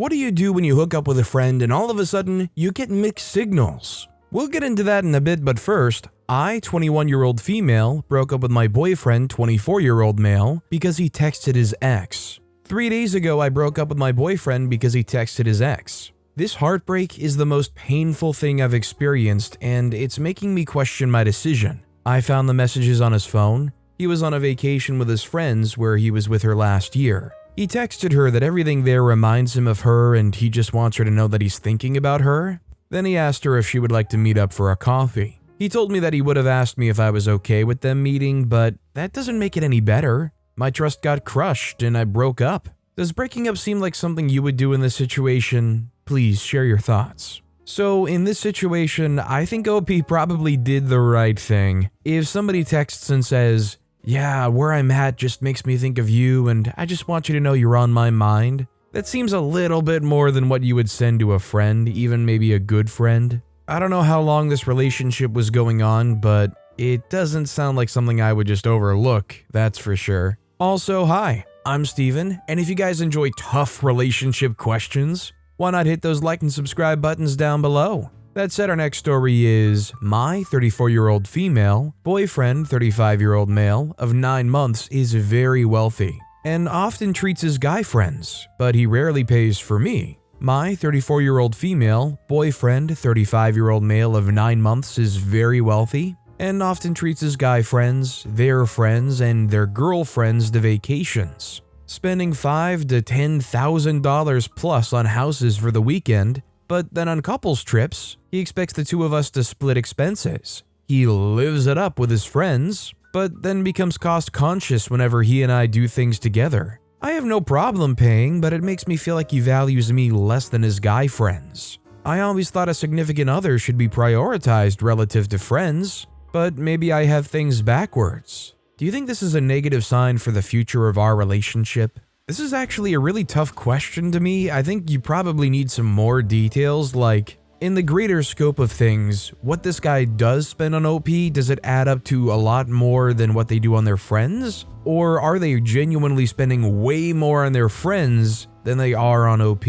What do you do when you hook up with a friend and all of a sudden you get mixed signals? We'll get into that in a bit, but first, I, 21-year-old female, broke up with my boyfriend, 24-year-old male, because he texted his ex. 3 days ago, I broke up with my boyfriend because he texted his ex. This heartbreak is the most painful thing I've experienced, and it's making me question my decision. I found the messages on his phone. He was on a vacation with his friends where he was with her last year. He texted her that everything there reminds him of her and he just wants her to know that he's thinking about her. Then he asked her if she would like to meet up for a coffee. He told me that he would have asked me if I was okay with them meeting, but that doesn't make it any better. My trust got crushed and I broke up. Does breaking up seem like something you would do in this situation? Please share your thoughts. So in this situation, I think OP probably did the right thing. If somebody texts and says, "Yeah, where I'm at just makes me think of you and I just want you to know you're on my mind," that seems a little bit more than what you would send to a friend, even maybe a good friend. I don't know how long this relationship was going on, but it doesn't sound like something I would just overlook, that's for sure. Also, hi, I'm Steven, and if you guys enjoy tough relationship questions, why not hit those like and subscribe buttons down below? That said, our next story is my 34-year-old female boyfriend, 35-year-old male of 9 months, is very wealthy and often treats his guy friends, but he rarely pays for me. My 34-year-old female boyfriend, 35-year-old male of 9 months, is very wealthy and often treats his guy friends, their friends, and their girlfriends to vacations, spending $5,000 to $10,000 plus on houses for the weekend. But then on couples trips, he expects the two of us to split expenses. He lives it up with his friends, but then becomes cost conscious whenever he and I do things together. I have no problem paying, but it makes me feel like he values me less than his guy friends. I always thought a significant other should be prioritized relative to friends, but maybe I have things backwards. Do you think this is a negative sign for the future of our relationship? This is actually a really tough question to me. I think you probably need some more details, like, in the greater scope of things, what this guy does spend on OP, does it add up to a lot more than what they do on their friends? Or are they genuinely spending way more on their friends than they are on OP?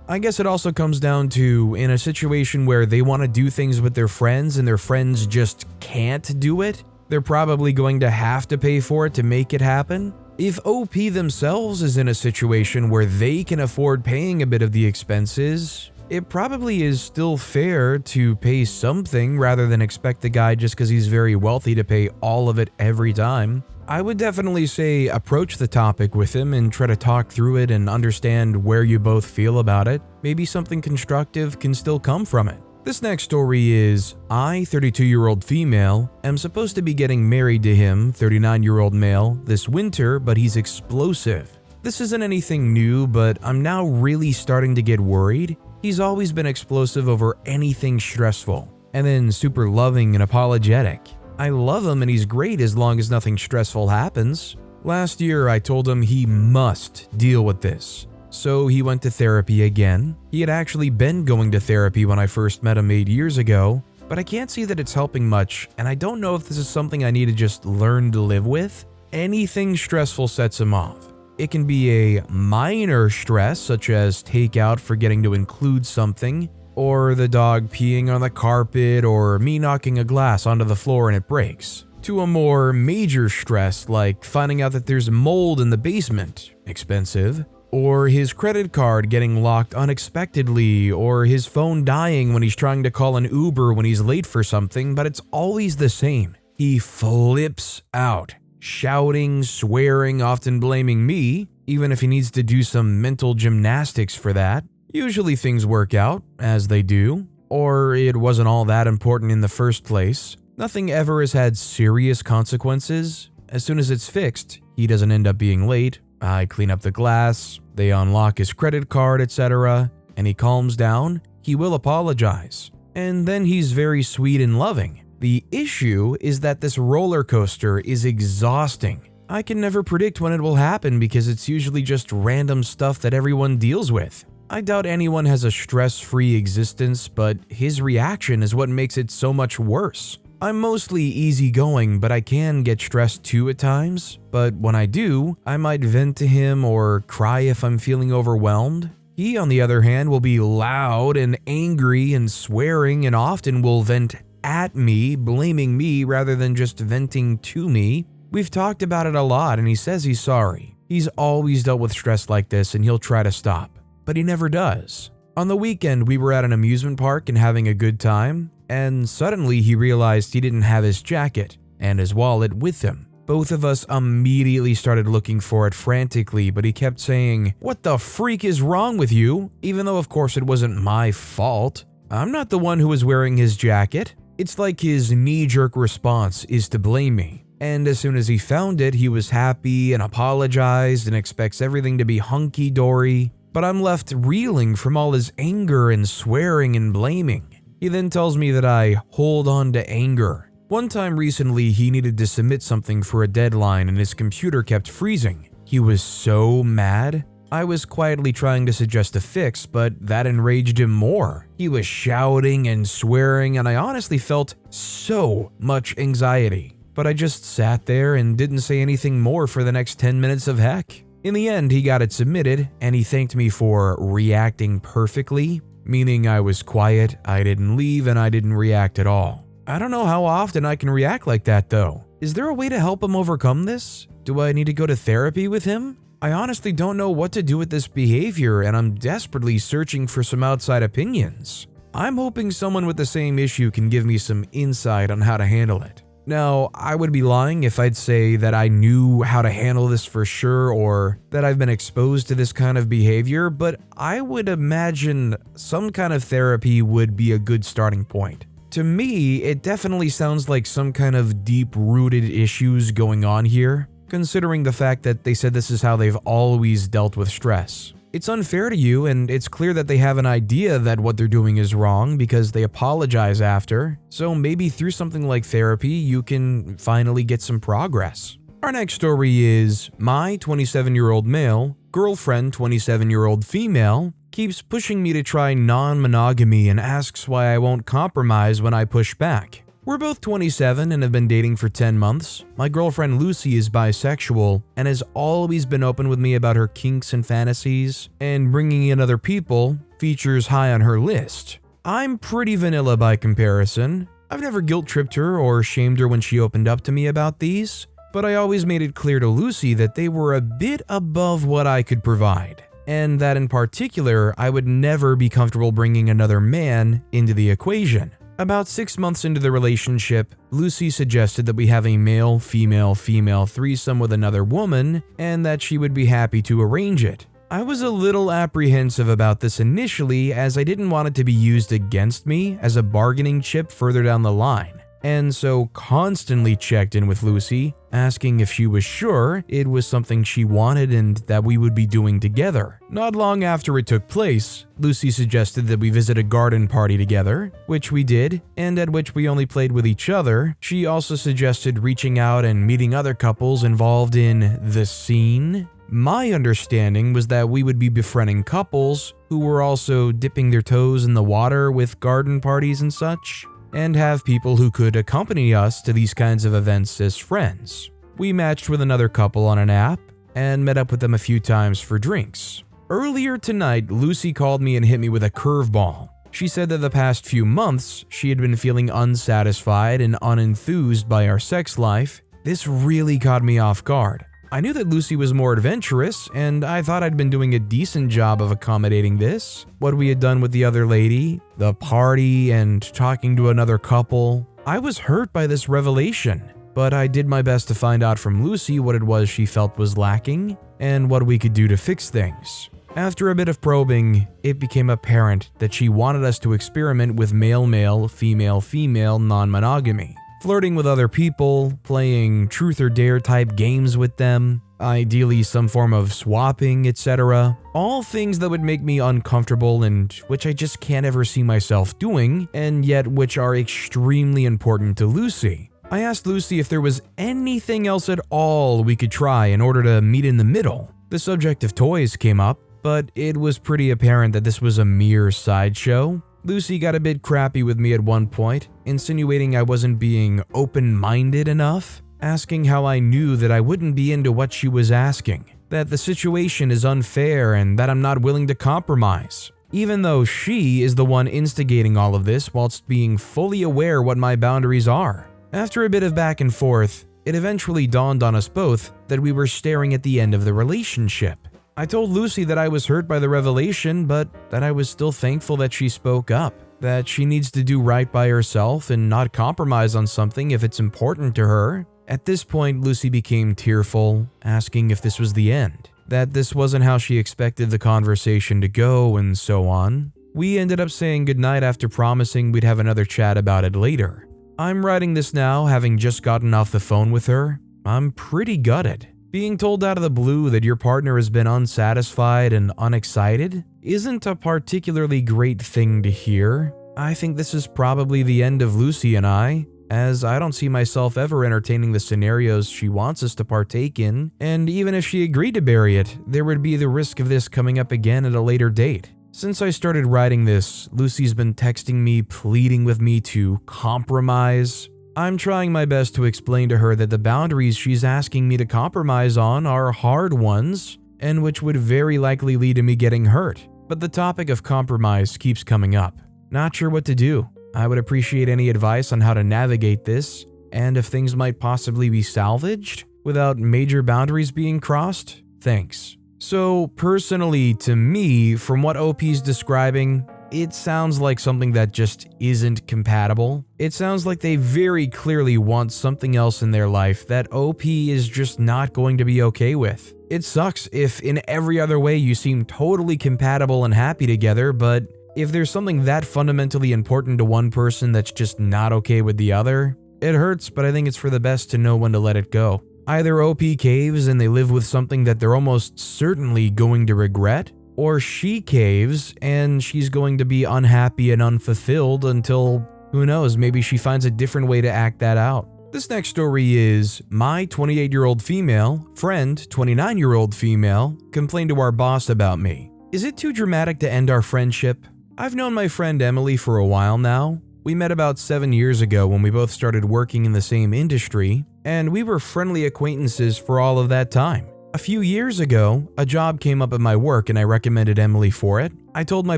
I guess it also comes down to, in a situation where they want to do things with their friends and their friends just can't do it, they're probably going to have to pay for it to make it happen. If OP themselves is in a situation where they can afford paying a bit of the expenses, it probably is still fair to pay something rather than expect the guy just because he's very wealthy to pay all of it every time. I would definitely say approach the topic with him and try to talk through it and understand where you both feel about it. Maybe something constructive can still come from it. This next story is, I, 32-year-old female, am supposed to be getting married to him, 39-year-old male, this winter, but he's explosive. This isn't anything new, but I'm now really starting to get worried. He's always been explosive over anything stressful, and then super loving and apologetic. I love him and he's great as long as nothing stressful happens. Last year, I told him he must deal with this. So he went to therapy again. He had actually been going to therapy when I first met him 8 years ago, but I can't see that it's helping much, and I don't know if this is something I need to just learn to live with. Anything stressful sets him off. It can be a minor stress, such as takeout forgetting to include something, or the dog peeing on the carpet, or me knocking a glass onto the floor and it breaks, to a more major stress like finding out that there's mold in the basement, expensive, or his credit card getting locked unexpectedly, or his phone dying when he's trying to call an Uber when he's late for something, but it's always the same. He flips out, shouting, swearing, often blaming me, even if he needs to do some mental gymnastics for that. Usually things work out, as they do, or it wasn't all that important in the first place. Nothing ever has had serious consequences. As soon as it's fixed, he doesn't end up being late. I clean up the glass, they unlock his credit card, etc., and he calms down. He will apologize, and then he's very sweet and loving. The issue is that this roller coaster is exhausting. I can never predict when it will happen because it's usually just random stuff that everyone deals with. I doubt anyone has a stress-free existence, but his reaction is what makes it so much worse. I'm mostly easygoing, but I can get stressed too at times. But when I do, I might vent to him or cry if I'm feeling overwhelmed. He, on the other hand, will be loud and angry and swearing and often will vent at me, blaming me rather than just venting to me. We've talked about it a lot and he says he's sorry. He's always dealt with stress like this and he'll try to stop, but he never does. On the weekend, we were at an amusement park and having a good time, and suddenly he realized he didn't have his jacket and his wallet with him. Both of us immediately started looking for it frantically, but he kept saying, "What the freak is wrong with you?" Even though of course it wasn't my fault. I'm not the one who was wearing his jacket. It's like his knee-jerk response is to blame me. And as soon as he found it, he was happy and apologized and expects everything to be hunky-dory. But I'm left reeling from all his anger and swearing and blaming. He then tells me that I hold on to anger. One time recently, he needed to submit something for a deadline and his computer kept freezing. He was so mad. I was quietly trying to suggest a fix, but that enraged him more. He was shouting and swearing, and I honestly felt so much anxiety. But I just sat there and didn't say anything more for the next 10 minutes of heck. In the end, he got it submitted, and he thanked me for reacting perfectly, meaning I was quiet, I didn't leave, and I didn't react at all. I don't know how often I can react like that though. Is there a way to help him overcome this? Do I need to go to therapy with him? I honestly don't know what to do with this behavior and I'm desperately searching for some outside opinions. I'm hoping someone with the same issue can give me some insight on how to handle it. Now, I would be lying if I'd say that I knew how to handle this for sure or that I've been exposed to this kind of behavior, but I would imagine some kind of therapy would be a good starting point. To me, it definitely sounds like some kind of deep-rooted issues going on here, considering the fact that they said this is how they've always dealt with stress. It's unfair to you, and it's clear that they have an idea that what they're doing is wrong because they apologize after, so maybe through something like therapy, you can finally get some progress. Our next story is, my 27-year-old male, girlfriend 27-year-old female, keeps pushing me to try non-monogamy and asks why I won't compromise when I push back. We're both 27 and have been dating for 10 months. My girlfriend Lucy is bisexual and has always been open with me about her kinks and fantasies, and bringing in other people features high on her list. I'm pretty vanilla by comparison. I've never guilt-tripped her or shamed her when she opened up to me about these, but I always made it clear to Lucy that they were a bit above what I could provide. And that in particular, I would never be comfortable bringing another man into the equation. About 6 months into the relationship, Lucy suggested that we have a male-female-female threesome with another woman, and that she would be happy to arrange it. I was a little apprehensive about this initially, as I didn't want it to be used against me as a bargaining chip further down the line. And so constantly checked in with Lucy, asking if she was sure it was something she wanted and that we would be doing together. Not long after it took place, Lucy suggested that we visit a garden party together, which we did, and at which we only played with each other. She also suggested reaching out and meeting other couples involved in the scene. My understanding was that we would be befriending couples who were also dipping their toes in the water with garden parties and such, and have people who could accompany us to these kinds of events as friends. We matched with another couple on an app and met up with them a few times for drinks. Earlier tonight, Lucy called me and hit me with a curveball. She said that the past few months, she had been feeling unsatisfied and unenthused by our sex life. This really caught me off guard. I knew that Lucy was more adventurous, and I thought I'd been doing a decent job of accommodating this. What we had done with the other lady, the party, and talking to another couple. I was hurt by this revelation, but I did my best to find out from Lucy what it was she felt was lacking, and what we could do to fix things. After a bit of probing, it became apparent that she wanted us to experiment with male-male, female-female non-monogamy. Flirting with other people, playing truth or dare type games with them, ideally some form of swapping, etc. All things that would make me uncomfortable and which I just can't ever see myself doing, and yet which are extremely important to Lucy. I asked Lucy if there was anything else at all we could try in order to meet in the middle. The subject of toys came up, but it was pretty apparent that this was a mere sideshow. Lucy got a bit crappy with me at one point, insinuating I wasn't being open-minded enough, asking how I knew that I wouldn't be into what she was asking. that the situation is unfair and that I'm not willing to compromise, even though she is the one instigating all of this whilst being fully aware what my boundaries are. After a bit of back and forth, it eventually dawned on us both that we were staring at the end of the relationship. I told Lucy that I was hurt by the revelation, but that I was still thankful that she spoke up, that she needs to do right by herself and not compromise on something if it's important to her. At this point, Lucy became tearful, asking if this was the end, that this wasn't how she expected the conversation to go, and so on. We ended up saying goodnight after promising we'd have another chat about it later. I'm writing this now, having just gotten off the phone with her. I'm pretty gutted. Being told out of the blue that your partner has been unsatisfied and unexcited isn't a particularly great thing to hear. I think this is probably the end of Lucy and I, as I don't see myself ever entertaining the scenarios she wants us to partake in, and even if she agreed to bury it, there would be the risk of this coming up again at a later date. Since I started writing this, Lucy's been texting me, pleading with me to compromise. I'm trying my best to explain to her that the boundaries she's asking me to compromise on are hard ones, and which would very likely lead to me getting hurt. But the topic of compromise keeps coming up. Not sure what to do. I would appreciate any advice on how to navigate this, and if things might possibly be salvaged without major boundaries being crossed. Thanks. So personally, to me, from what OP's describing, it sounds like something that just isn't compatible. It sounds like they very clearly want something else in their life that OP is just not going to be okay with. It sucks if in every other way you seem totally compatible and happy together, but if there's something that fundamentally important to one person that's just not okay with the other, it hurts, but I think it's for the best to know when to let it go. Either OP caves and they live with something that they're almost certainly going to regret, or she caves and she's going to be unhappy and unfulfilled until, who knows, maybe she finds a different way to act that out. This next story is, my 28-year-old female friend, 29-year-old female, complained to our boss about me. Is it too dramatic to end our friendship? I've known my friend Emily for a while now. We met about 7 years ago when we both started working in the same industry, and we were friendly acquaintances for all of that time. A few years ago, a job came up at my work and I recommended Emily for it. I told my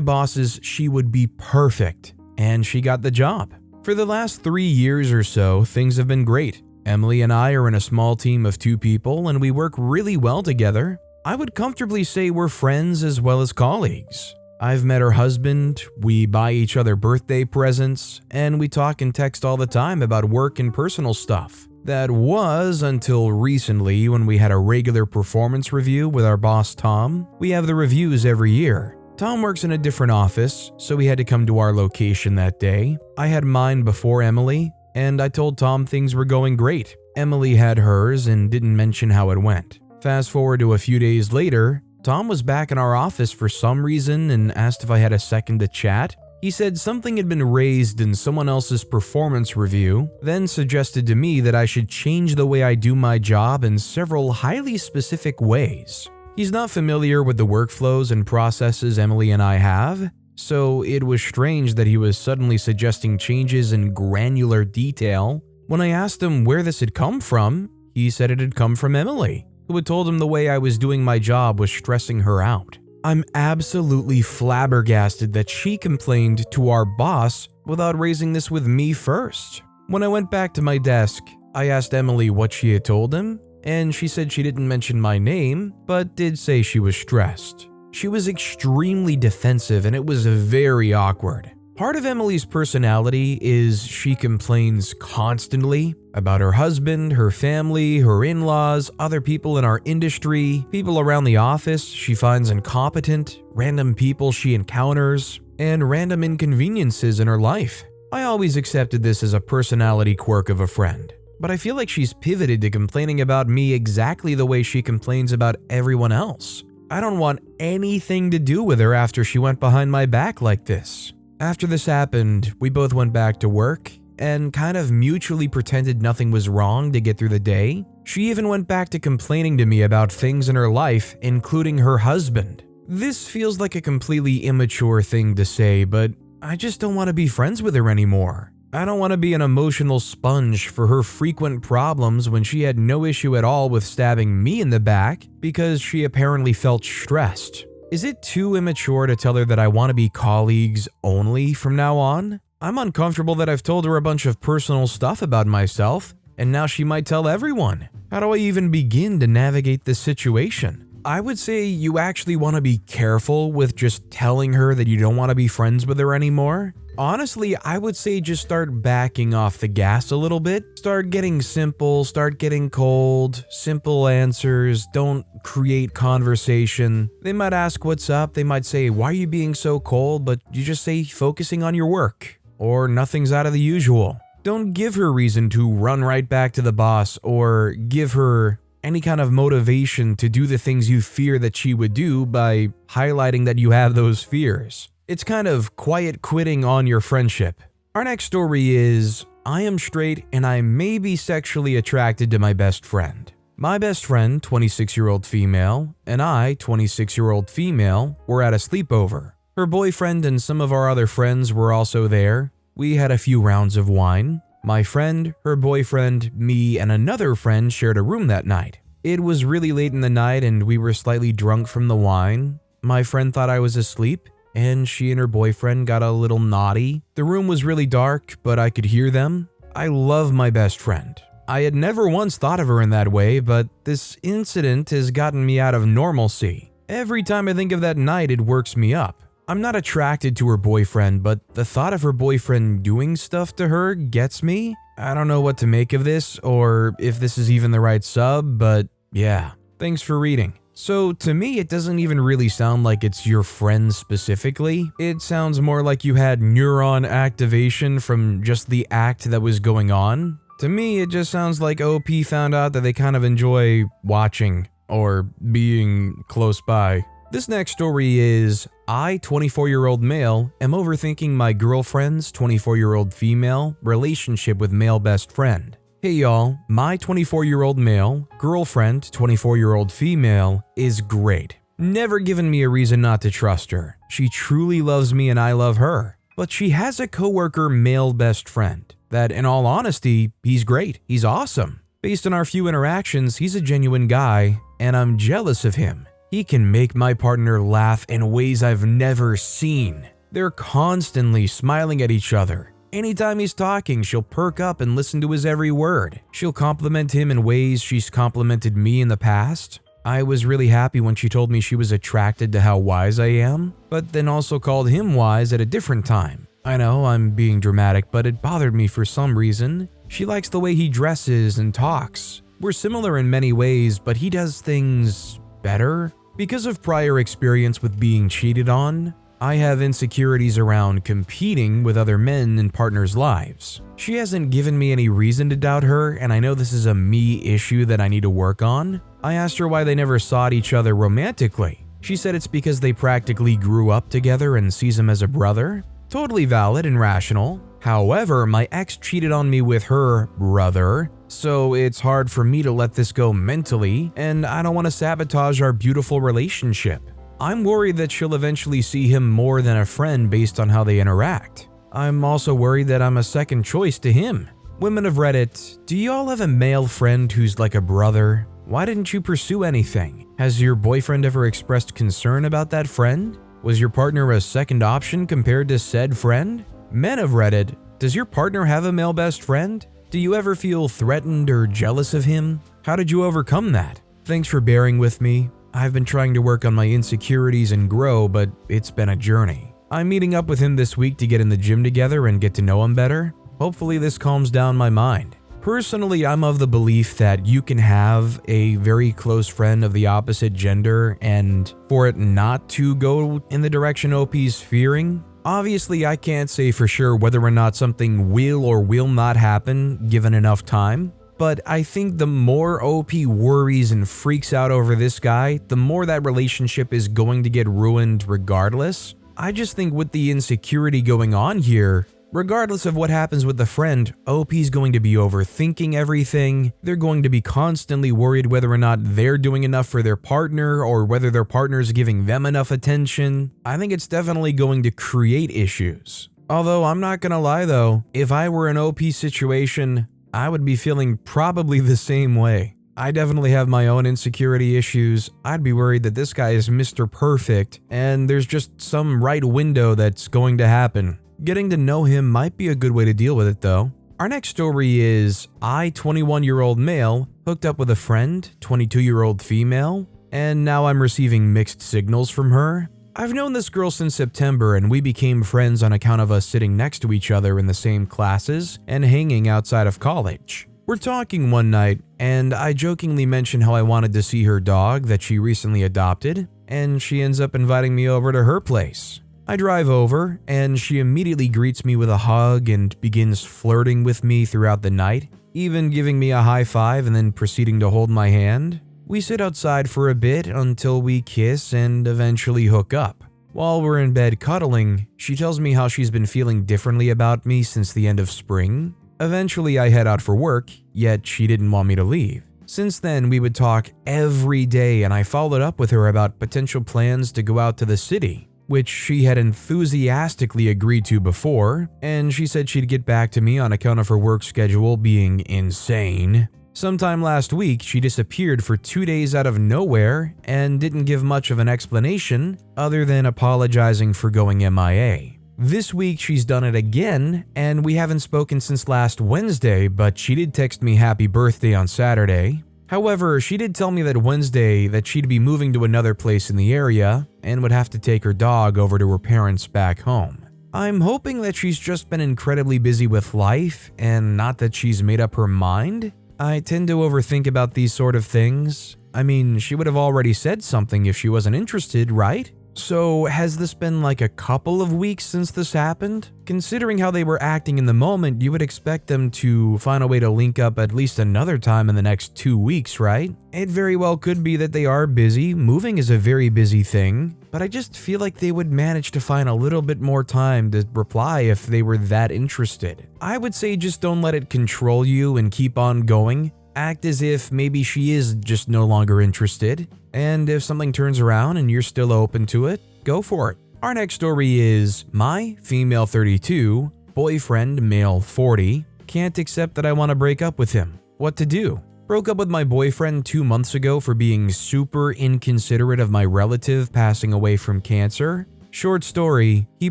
bosses she would be perfect, and she got the job. For the last 3 years or so, things have been great. Emily and I are in a small team of 2 people and we work really well together. I would comfortably say we're friends as well as colleagues. I've met her husband, we buy each other birthday presents, and we talk and text all the time about work and personal stuff. That was until recently when we had a regular performance review with our boss Tom. We have the reviews every year. Tom works in a different office, so he had to come to our location that day. I had mine before Emily, and I told Tom things were going great. Emily had hers and didn't mention how it went. Fast forward to a few days later, Tom was back in our office for some reason and asked if I had a second to chat. He said something had been raised in someone else's performance review, then suggested to me that I should change the way I do my job in several highly specific ways. He's not familiar with the workflows and processes Emily and I have, so it was strange that he was suddenly suggesting changes in granular detail. When I asked him where this had come from, he said it had come from Emily, who had told him the way I was doing my job was stressing her out. I'm absolutely flabbergasted that she complained to our boss without raising this with me first. When I went back to my desk, I asked Emily what she had told him, and she said she didn't mention my name, but did say she was stressed. She was extremely defensive and it was very awkward. Part of Emily's personality is she complains constantly about her husband, her family, her in-laws, other people in our industry, people around the office she finds incompetent, random people she encounters, and random inconveniences in her life. I always accepted this as a personality quirk of a friend, but I feel like she's pivoted to complaining about me exactly the way she complains about everyone else. I don't want anything to do with her after she went behind my back like this. After this happened, we both went back to work and kind of mutually pretended nothing was wrong to get through the day. She even went back to complaining to me about things in her life, including her husband. This feels like a completely immature thing to say, but I just don't want to be friends with her anymore. I don't want to be an emotional sponge for her frequent problems when she had no issue at all with stabbing me in the back because she apparently felt stressed. Is it too immature to tell her that I want to be colleagues only from now on? I'm uncomfortable that I've told her a bunch of personal stuff about myself, and now she might tell everyone. How do I even begin to navigate this situation? I would say you actually want to be careful with just telling her that you don't want to be friends with her anymore. Honestly, I would say just start backing off the gas a little bit. Start getting simple, start getting cold, simple answers, don't create conversation. They might ask what's up, they might say, why are you being so cold? But you just say focusing on your work, or nothing's out of the usual. Don't give her reason to run right back to the boss or give her any kind of motivation to do the things you fear that she would do by highlighting that you have those fears. It's kind of quiet quitting on your friendship. Our next story is, I am straight and I may be sexually attracted to my best friend. My best friend, 26-year-old female, and I, 26-year-old female, were at a sleepover. Her boyfriend and some of our other friends were also there. We had a few rounds of wine. My friend, her boyfriend, me, and another friend shared a room that night. It was really late in the night and we were slightly drunk from the wine. My friend thought I was asleep, and she and her boyfriend got a little naughty. The room was really dark, but I could hear them. I love my best friend. I had never once thought of her in that way, but this incident has gotten me out of normalcy. Every time I think of that night, it works me up. I'm not attracted to her boyfriend, but the thought of her boyfriend doing stuff to her gets me. I don't know what to make of this, or if this is even the right sub, but yeah. Thanks for reading. So to me, it doesn't even really sound like it's your friend specifically. It sounds more like you had neuron activation from just the act that was going on. To me, it just sounds like OP found out that they kind of enjoy watching or being close by. This next story is, I, 24-year-old male, am overthinking my girlfriend's 24-year-old female relationship with male best friend. Hey y'all, my 24-year-old male, girlfriend, 24-year-old female, is great. Never given me a reason not to trust her. She truly loves me and I love her. But she has a coworker male best friend that, in all honesty, he's great. He's awesome. Based on our few interactions, he's a genuine guy, and I'm jealous of him. He can make my partner laugh in ways I've never seen. They're constantly smiling at each other. Anytime he's talking, she'll perk up and listen to his every word. She'll compliment him in ways she's complimented me in the past. I was really happy when she told me she was attracted to how wise I am, but then also called him wise at a different time. I know I'm being dramatic, but it bothered me for some reason. She likes the way he dresses and talks. We're similar in many ways, but he does things better. Because of prior experience with being cheated on, I have insecurities around competing with other men in partners' lives. She hasn't given me any reason to doubt her, and I know this is a me issue that I need to work on. I asked her why they never sought each other romantically. She said it's because they practically grew up together and sees him as a brother. Totally valid and rational. However, my ex cheated on me with her brother, so it's hard for me to let this go mentally, and I don't want to sabotage our beautiful relationship. I'm worried that she'll eventually see him more than a friend based on how they interact. I'm also worried that I'm a second choice to him. Women of Reddit, do y'all have a male friend who's like a brother? Why didn't you pursue anything? Has your boyfriend ever expressed concern about that friend? Was your partner a second option compared to said friend? Men of Reddit, does your partner have a male best friend? Do you ever feel threatened or jealous of him? How did you overcome that? Thanks for bearing with me. I've been trying to work on my insecurities and grow, but it's been a journey. I'm meeting up with him this week to get in the gym together and get to know him better. Hopefully this calms down my mind. Personally, I'm of the belief that you can have a very close friend of the opposite gender and for it not to go in the direction OP's fearing. Obviously, I can't say for sure whether or not something will or will not happen given enough time. But I think the more OP worries and freaks out over this guy, the more that relationship is going to get ruined regardless. I just think with the insecurity going on here, regardless of what happens with the friend, OP's going to be overthinking everything. They're going to be constantly worried whether or not they're doing enough for their partner or whether their partner's giving them enough attention. I think it's definitely going to create issues. Although I'm not gonna lie though, if I were in OP situation, I would be feeling probably the same way. I definitely have my own insecurity issues. I'd be worried that this guy is Mr. Perfect and there's just some right window that's going to happen. Getting to know him might be a good way to deal with it though. Our next story is 21-year-old male hooked up with a friend, 22-year-old female, and now I'm receiving mixed signals from her. I've known this girl since September and we became friends on account of us sitting next to each other in the same classes and hanging outside of college. We're talking one night and I jokingly mentioned how I wanted to see her dog that she recently adopted, and she ends up inviting me over to her place. I drive over and she immediately greets me with a hug and begins flirting with me throughout the night, even giving me a high five and then proceeding to hold my hand. We sit outside for a bit until we kiss and eventually hook up. While we're in bed cuddling, she tells me how she's been feeling differently about me since the end of spring. Eventually I head out for work, yet she didn't want me to leave. Since then, we would talk every day and I followed up with her about potential plans to go out to the city, which she had enthusiastically agreed to before, and she said she'd get back to me on account of her work schedule being insane. Sometime last week, she disappeared for 2 days out of nowhere and didn't give much of an explanation other than apologizing for going MIA. This week, she's done it again, and we haven't spoken since last Wednesday, but she did text me happy birthday on Saturday. However, she did tell me that Wednesday that she'd be moving to another place in the area and would have to take her dog over to her parents back home. I'm hoping that she's just been incredibly busy with life and not that she's made up her mind. I tend to overthink about these sort of things. I mean, she would have already said something if she wasn't interested, right? So has this been like a couple of weeks since this happened? Considering how they were acting in the moment, you would expect them to find a way to link up at least another time in the next 2 weeks, right? It very well could be that they are busy. Moving is a very busy thing, but I just feel like they would manage to find a little bit more time to reply if they were that interested. I would say just don't let it control you and keep on going. Act as if maybe she is just no longer interested. And if something turns around and you're still open to it, go for it. Our next story is my female 32, boyfriend male 40, can't accept that I want to break up with him. What to do? Broke up with my boyfriend 2 months ago for being super inconsiderate of my relative passing away from cancer. Short story, he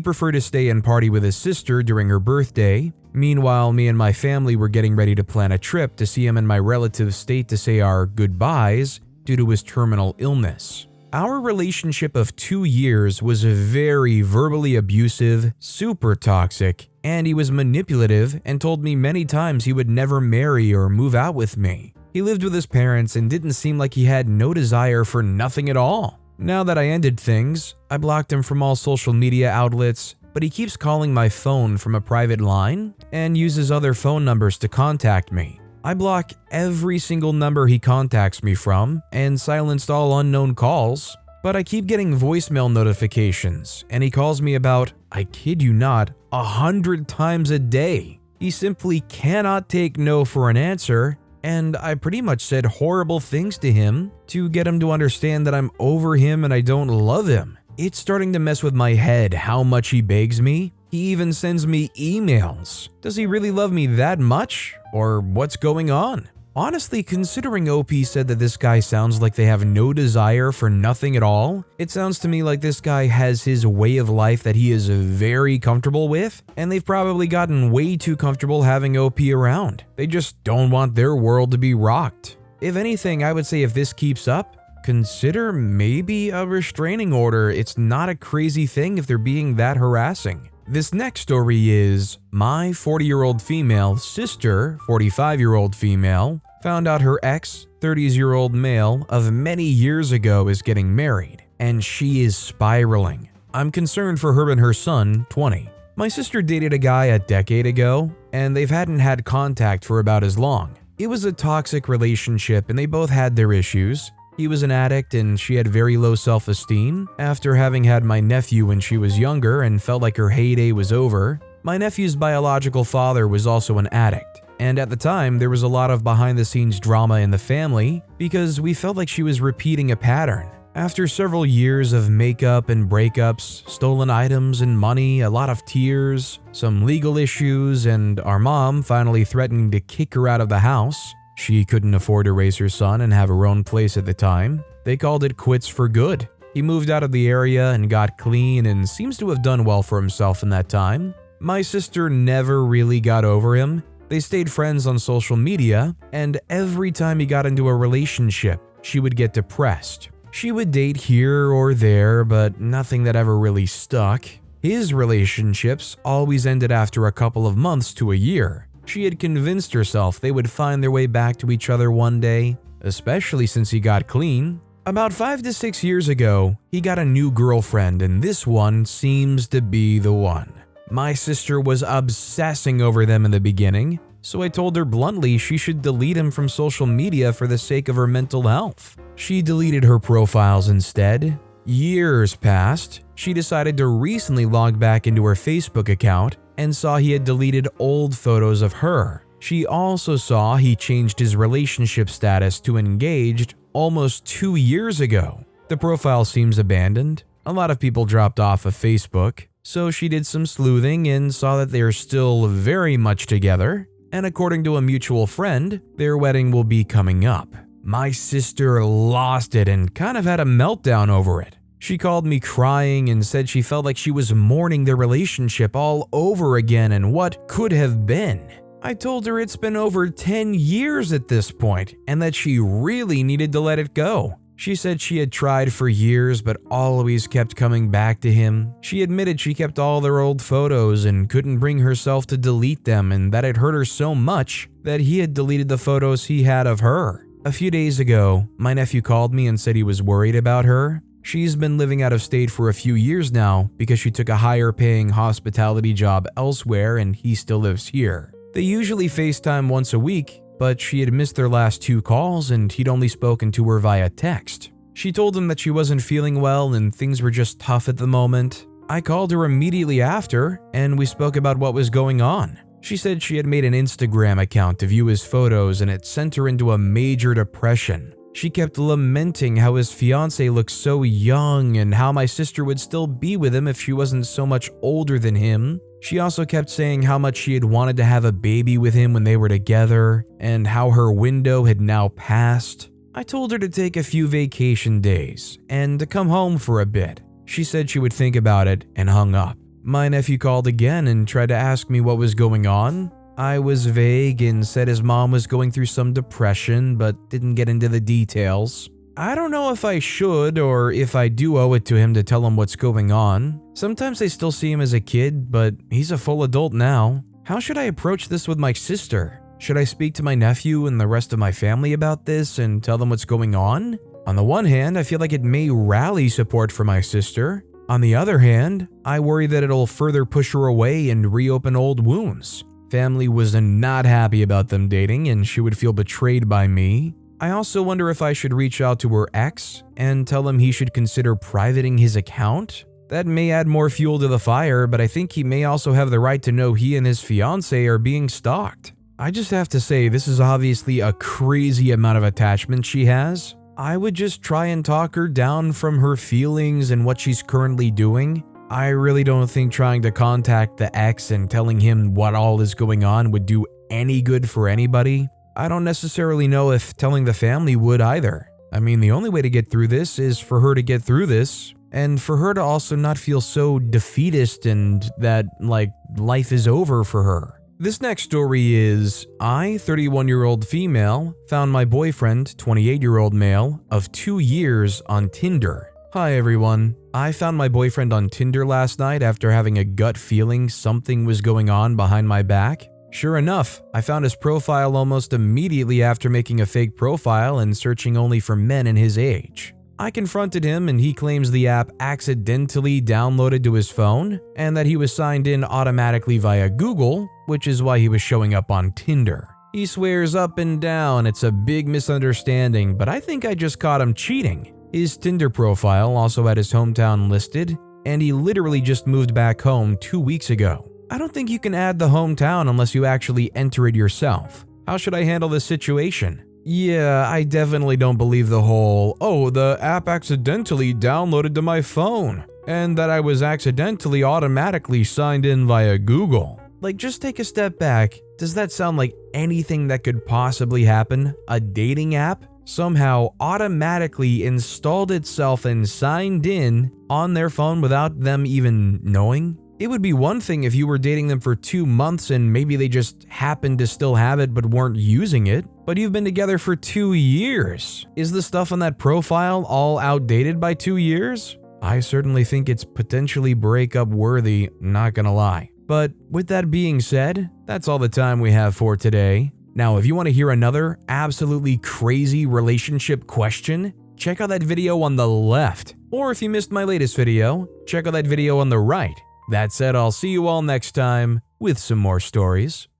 preferred to stay and party with his sister during her birthday. Meanwhile, me and my family were getting ready to plan a trip to see him in my relative's state to say our goodbyes due to his terminal illness. Our relationship of 2 years was very verbally abusive, super toxic, and he was manipulative and told me many times he would never marry or move out with me. He lived with his parents and didn't seem like he had no desire for nothing at all. Now that I ended things, I blocked him from all social media outlets, but he keeps calling my phone from a private line and uses other phone numbers to contact me. I block every single number he contacts me from and silenced all unknown calls, but I keep getting voicemail notifications and he calls me about, I kid you not, 100 times a day. He simply cannot take no for an answer, and I pretty much said horrible things to him to get him to understand that I'm over him and I don't love him. It's starting to mess with my head how much he begs me. He even sends me emails. Does he really love me that much? Or what's going on? Honestly, considering OP said that this guy sounds like they have no desire for nothing at all, it sounds to me like this guy has his way of life that he is very comfortable with, and they've probably gotten way too comfortable having OP around. They just don't want their world to be rocked. If anything, I would say if this keeps up, consider maybe a restraining order. It's not a crazy thing if they're being that harassing. This next story is my 40-year-old female sister, 45-year-old female, found out her ex, 30-year-old male of many years ago is getting married, and she is spiraling. I'm concerned for her and her son, 20. My sister dated a guy a decade ago, and they've hadn't had contact for about as long. It was a toxic relationship and they both had their issues. He was an addict and she had very low self-esteem. After having had my nephew when she was younger and felt like her heyday was over, my nephew's biological father was also an addict. And at the time, there was a lot of behind-the-scenes drama in the family because we felt like she was repeating a pattern. After several years of makeup and breakups, stolen items and money, a lot of tears, some legal issues, and our mom finally threatening to kick her out of the house, she couldn't afford to raise her son and have her own place at the time, they called it quits for good. He moved out of the area and got clean and seems to have done well for himself in that time. My sister never really got over him. They stayed friends on social media, and every time he got into a relationship, she would get depressed. She would date here or there, but nothing that ever really stuck. His relationships always ended after a couple of months to a year. She had convinced herself they would find their way back to each other one day, especially since he got clean. About 5 to 6 years ago, he got a new girlfriend, and this one seems to be the one. My sister was obsessing over them in the beginning, so I told her bluntly she should delete him from social media for the sake of her mental health. She deleted her profiles instead. Years passed. She decided to recently log back into her Facebook account and saw he had deleted old photos of her. She also saw he changed his relationship status to engaged almost 2 years ago. The profile seems abandoned. A lot of people dropped off of Facebook, so she did some sleuthing and saw that they are still very much together. And according to a mutual friend, their wedding will be coming up. My sister lost it and kind of had a meltdown over it. She called me crying and said she felt like she was mourning their relationship all over again and what could have been. I told her it's been over 10 years at this point and that she really needed to let it go. She said she had tried for years but always kept coming back to him. She admitted she kept all their old photos and couldn't bring herself to delete them, and that it hurt her so much that he had deleted the photos he had of her. A few days ago, my nephew called me and said he was worried about her. She's been living out of state for a few years now because she took a higher paying hospitality job elsewhere and he still lives here. They usually FaceTime once a week, but she had missed their last 2 calls and he'd only spoken to her via text. She told him that she wasn't feeling well and things were just tough at the moment. I called her immediately after and we spoke about what was going on. She said she had made an Instagram account to view his photos and it sent her into a major depression. She kept lamenting how his fiancé looked so young and how my sister would still be with him if she wasn't so much older than him. She also kept saying how much she had wanted to have a baby with him when they were together and how her window had now passed. I told her to take a few vacation days and to come home for a bit. She said she would think about it and hung up. My nephew called again and tried to ask me what was going on. I was vague and said his mom was going through some depression but didn't get into the details. I don't know if I should or if I do owe it to him to tell him what's going on. Sometimes I still see him as a kid, but he's a full adult now. How should I approach this with my sister? Should I speak to my nephew and the rest of my family about this and tell them what's going on? On the one hand, I feel like it may rally support for my sister. On the other hand, I worry that it'll further push her away and reopen old wounds. Family was not happy about them dating and she would feel betrayed by me. I also wonder if I should reach out to her ex and tell him he should consider privating his account. That may add more fuel to the fire, but I think he may also have the right to know he and his fiancée are being stalked. I just have to say, this is obviously a crazy amount of attachment she has. I would just try and talk her down from her feelings and what she's currently doing. I really don't think trying to contact the ex and telling him what all is going on would do any good for anybody. I don't necessarily know if telling the family would either. I mean, the only way to get through this is for her to get through this, and for her to also not feel so defeatist and that, life is over for her. This next story is, I, 31-year-old female, found my boyfriend, 28-year-old male, of 2 years on Tinder. Hi everyone. I found my boyfriend on Tinder last night after having a gut feeling something was going on behind my back. Sure enough, I found his profile almost immediately after making a fake profile and searching only for men in his age. I confronted him and he claims the app accidentally downloaded to his phone and that he was signed in automatically via Google, which is why he was showing up on Tinder. He swears up and down it's a big misunderstanding, but I think I just caught him cheating. His Tinder profile also had his hometown listed, and he literally just moved back home 2 weeks ago. I don't think you can add the hometown unless you actually enter it yourself. How should I handle this situation? Yeah, I definitely don't believe the whole, oh, the app accidentally downloaded to my phone, and that I was accidentally automatically signed in via Google. Like, just take a step back. Does that sound like anything that could possibly happen? A dating app somehow automatically installed itself and signed in on their phone without them even knowing? It would be one thing if you were dating them for 2 months and maybe they just happened to still have it but weren't using it. But you've been together for 2 years. Is the stuff on that profile all outdated by 2 years? I certainly think it's potentially breakup worthy, not gonna lie. But with that being said, that's all the time we have for today. Now, if you want to hear another absolutely crazy relationship question, check out that video on the left. Or if you missed my latest video, check out that video on the right. That said, I'll see you all next time with some more stories.